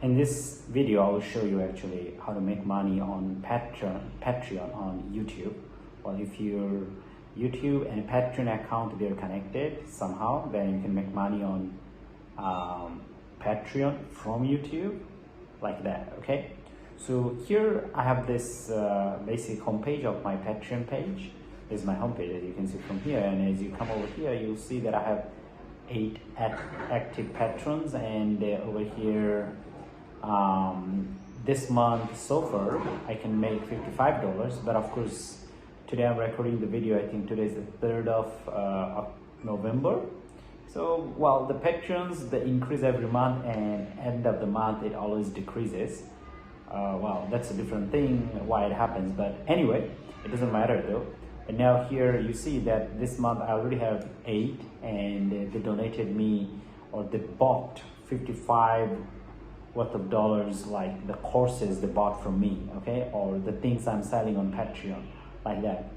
In this video, I will show you actually how to make money on Patreon on YouTube. Well, if your YouTube and Patreon account they're connected somehow, then you can make money on Patreon from YouTube like that. Okay, so here I have this basic homepage of my Patreon page. This is my homepage, as you can see from here, and as you come over here, you'll see that I have 8 active patrons, and over here this month so far I can make $55, but of course today I'm recording the video. I think today is the 3rd of November. So well, the patrons, they increase every month, and end of the month it always decreases. Well, that's a different thing why it happens, but anyway, it doesn't matter though. And now here you see that this month I already have 8, and they donated me, or they bought 55 worth of dollars, like the courses they bought from me, okay, or the things I'm selling on Patreon, like that.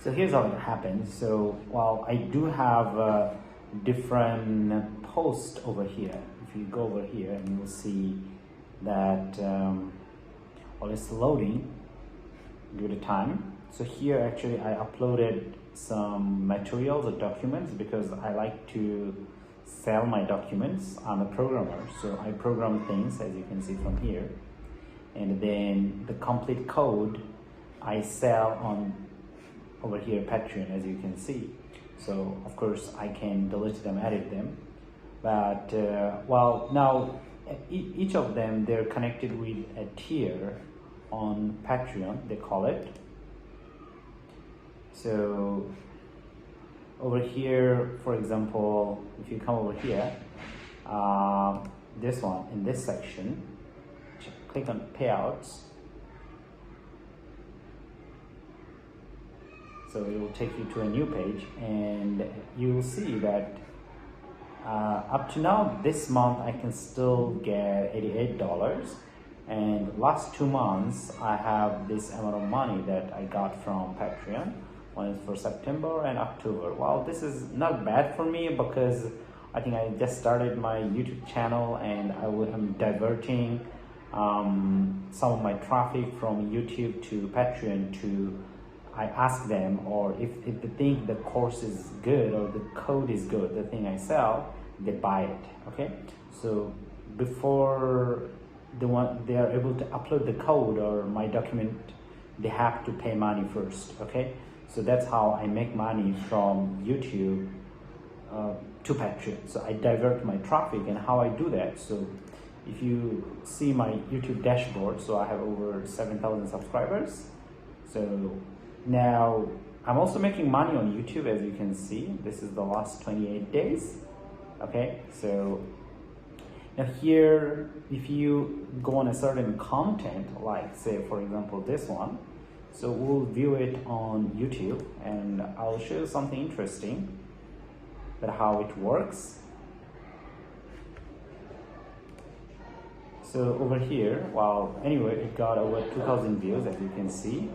So here's how it happens. So well, I do have different posts over here. If you go over here, and you'll see that well, it's loading. Give it a time. So here actually I uploaded some materials or documents because I like to sell my documents. I'm a programmer, so I program things, as you can see from here, and then the complete code I sell on over here Patreon, as you can see. So of course I can delete them, edit them, but well, now each of them, they're connected with a tier on Patreon, they call it. So over here, for example, if you come over here, this one, in this section, click on payouts. So it will take you to a new page, and you will see that up to now, this month, I can still get $88. And last 2 months, I have this amount of money that I got from Patreon. One is for September and October. Well, this is not bad for me because I think I just started my YouTube channel, and I'm diverting some of my traffic from YouTube to Patreon to, I ask them, or if they think the course is good or the code is good, the thing I sell, they buy it, okay? So before they are able to upload the code or my document, they have to pay money first, okay? So that's how I make money from YouTube to Patreon. So I divert my traffic, and how I do that. So if you see my YouTube dashboard, so I have over 7,000 subscribers. So now I'm also making money on YouTube, as you can see. This is the last 28 days, okay? So now here, if you go on a certain content, like say for example this one, so we'll view it on YouTube, and I'll show you something interesting about how it works. So over here, well, anyway, it got over 2,000 views, as you can see.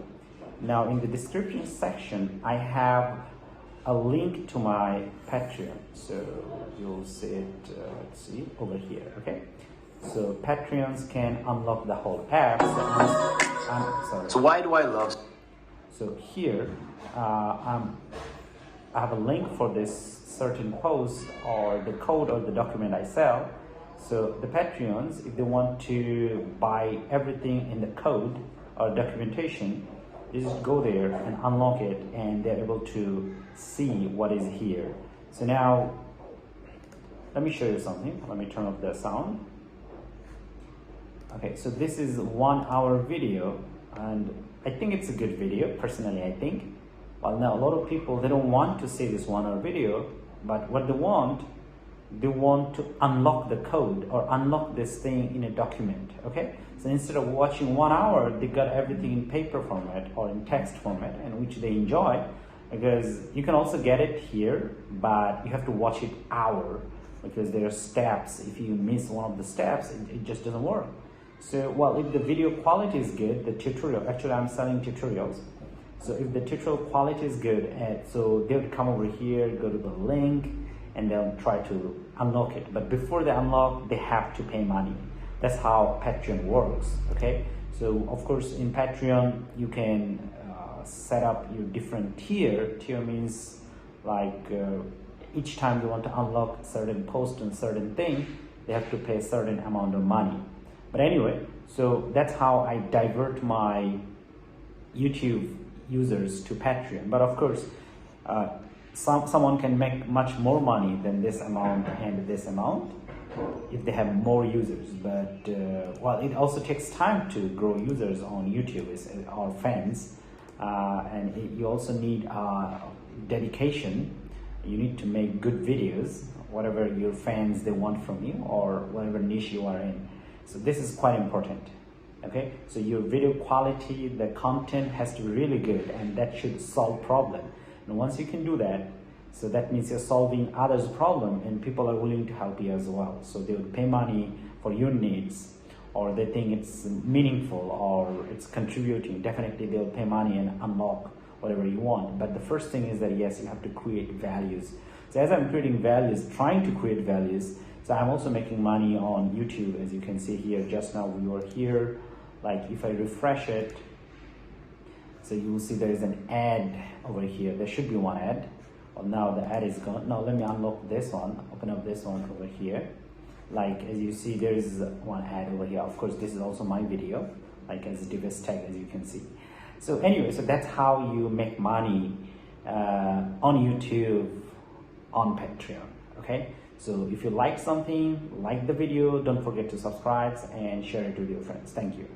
Now in the description section, I have a link to my Patreon. So you'll see it, let's see, over here, okay? So Patreons can unlock the whole app. So why do I love? So here, I have a link for this certain post or the code or the document I sell. So the Patreons, if they want to buy everything in the code or documentation, they just go there and unlock it, and they're able to see what is here. So now, let me show you something. Let me turn off the sound. Okay, so this is 1 hour video, and I think it's a good video, personally I think. Well, now a lot of people, they don't want to see this 1 hour video, but what they want to unlock the code or unlock this thing in a document, okay? So instead of watching 1 hour, they got everything in paper format or in text format, and which they enjoy, because you can also get it here, but you have to watch it hour, because there are steps. If you miss one of the steps, it just doesn't work. So, well, if the video quality is good, the tutorial, actually I'm selling tutorials. So if the tutorial quality is good, so they would come over here, go to the link, and they'll try to unlock it. But before they unlock, they have to pay money. That's how Patreon works. Okay, so of course in Patreon you can set up your different tier. Tier means like each time you want to unlock certain post and certain thing, they have to pay a certain amount of money. But anyway, so that's how I divert my YouTube users to Patreon. But of course, someone can make much more money than this amount and this amount if they have more users. But well, it also takes time to grow users on YouTube, or fans, and you also need dedication. You need to make good videos, whatever your fans they want from you, or whatever niche you are in. So this is quite important. Okay, so your video quality, the content has to be really good, and that should solve problem. And once you can do that, so that means you're solving others' problem, and people are willing to help you as well. So they will pay money for your needs, or they think it's meaningful or it's contributing. Definitely they'll pay money and unlock whatever you want. But the first thing is that yes, you have to create values. So as I'm creating values, trying to create values, so I'm also making money on YouTube. As you can see here, just now we were here. Like if I refresh it, so you will see there is an ad over here. There should be one ad. Well, now the ad is gone. Now let me unlock this one, open up this one over here. Like as you see, there is one ad over here. Of course, this is also my video, like as device tag, as you can see. So anyway, so that's how you make money on YouTube, on Patreon. Okay, so if you like something, like the video, don't forget to subscribe and share it with your friends. Thank you.